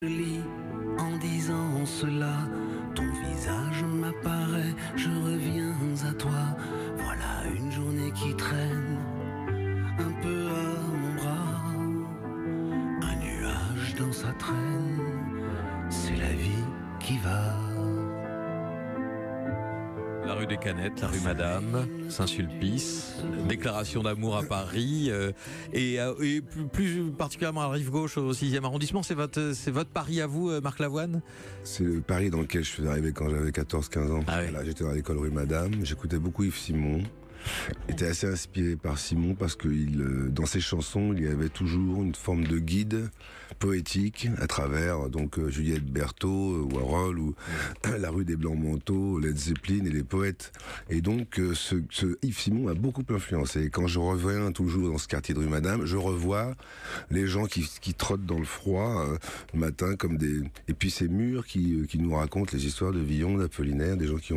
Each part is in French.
Je lis en disant cela, ton visage m'apparaît, je reviens à toi. Voilà une journée qui traîne un peu à mon bras, un nuage dans sa traîne, c'est la vie qui va. La rue des Canettes, la rue Madame, Saint-Sulpice, déclaration d'amour à Paris et plus particulièrement à la rive gauche au 6e arrondissement. C'est votre Paris à vous, Marc Lavoine? C'est le Paris dans lequel je suis arrivé quand j'avais 14-15 ans. Ah oui. Là, j'étais dans l'école rue Madame, j'écoutais beaucoup Yves Simon. J'étais assez inspiré par Simon parce que dans ses chansons, il y avait toujours une forme de guide poétique à travers Juliette Berthaud, Warhol ou la rue des Blancs-Manteaux, Led Zeppelin et les poètes. Et donc ce Yves Simon m'a beaucoup influencé. Et quand je reviens toujours dans ce quartier de rue Madame, je revois les gens qui trottent dans le froid le matin comme des... Et puis ces murs qui nous racontent les histoires de Villon, d'Apollinaire, des gens qui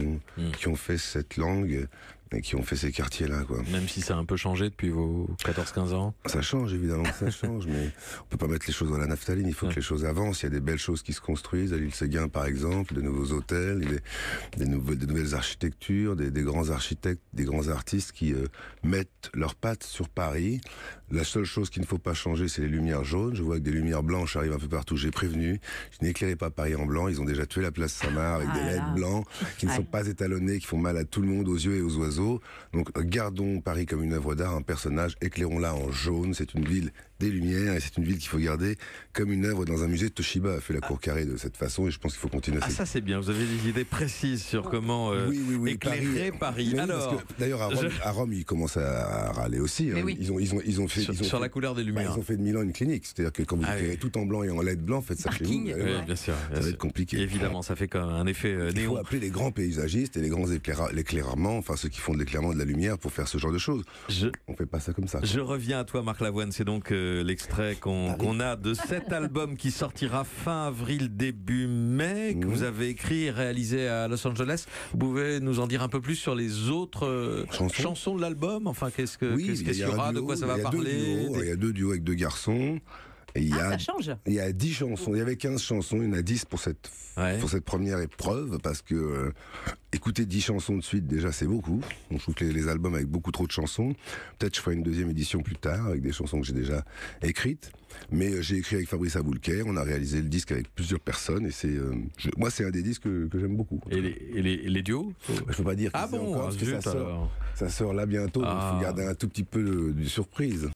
ont fait cette langue et qui ont fait ces quartiers-là, quoi. Même si ça a un peu changé depuis vos 14-15 ans. Ça change, évidemment, ça change, mais on peut pas mettre les choses dans la naphtaline, il faut que les choses avancent. Il y a des belles choses qui se construisent, à l'île Séguin, par exemple, de nouveaux hôtels, des nouvelles architectures, des grands architectes, des grands artistes qui mettent leurs pattes sur Paris. La seule chose qu'il ne faut pas changer, c'est les lumières jaunes. Je vois que des lumières blanches arrivent un peu partout. J'ai prévenu, je n'éclairai pas Paris en blanc. Ils ont déjà tué la place Saint-Marc avec des LED blancs qui ne sont pas étalonnés, qui font mal à tout le monde, aux yeux et aux oiseaux. Donc gardons Paris comme une œuvre d'art, un personnage, éclairons-la en jaune. C'est une ville des lumières et c'est une ville qu'il faut garder comme une œuvre dans un musée. Toshiba a fait la cour carrée de cette façon et je pense qu'il faut continuer. Ça c'est bien, vous avez des idées précises sur comment éclairer Paris. Alors, d'ailleurs à Rome ils commencent à râler aussi. Hein. Oui. Ils ont fait sur la couleur des lumières. Ils ont fait de Milan une clinique, c'est-à-dire que quand vous éclairez tout en blanc et en LED blanc, faites ça chez vous. Oui, bien sûr. Ça va être compliqué. Évidemment, ça fait comme un effet néon. Il faut appeler les grands paysagistes et les grands l'éclairement, enfin ceux qui font de l'éclairement de la lumière pour faire ce genre de choses. On fait pas ça comme ça. Je reviens à toi, Marc Lavoine. C'est donc l'extrait qu'on a de cet album qui sortira fin avril, début mai, que vous avez écrit et réalisé à Los Angeles. Vous pouvez nous en dire un peu plus sur les autres chansons de l'album? Enfin, qu'est-ce qu'il y aura? De quoi ça va parler? Il y a 2 duos avec 2 garçons. Et ça change. Il y a 10 chansons, il y avait 15 chansons, il y en a 10 pour cette première épreuve, parce que écouter 10 chansons de suite, déjà c'est beaucoup. Je trouve que les albums avec beaucoup trop de chansons, peut-être je ferai une deuxième édition plus tard, avec des chansons que j'ai déjà écrites, mais j'ai écrit avec Fabrice Aboulker, on a réalisé le disque avec plusieurs personnes, et moi c'est un des disques que j'aime beaucoup. Et les duos? Je peux pas dire encore, parce que ça sort là bientôt, donc il faut garder un tout petit peu de surprise.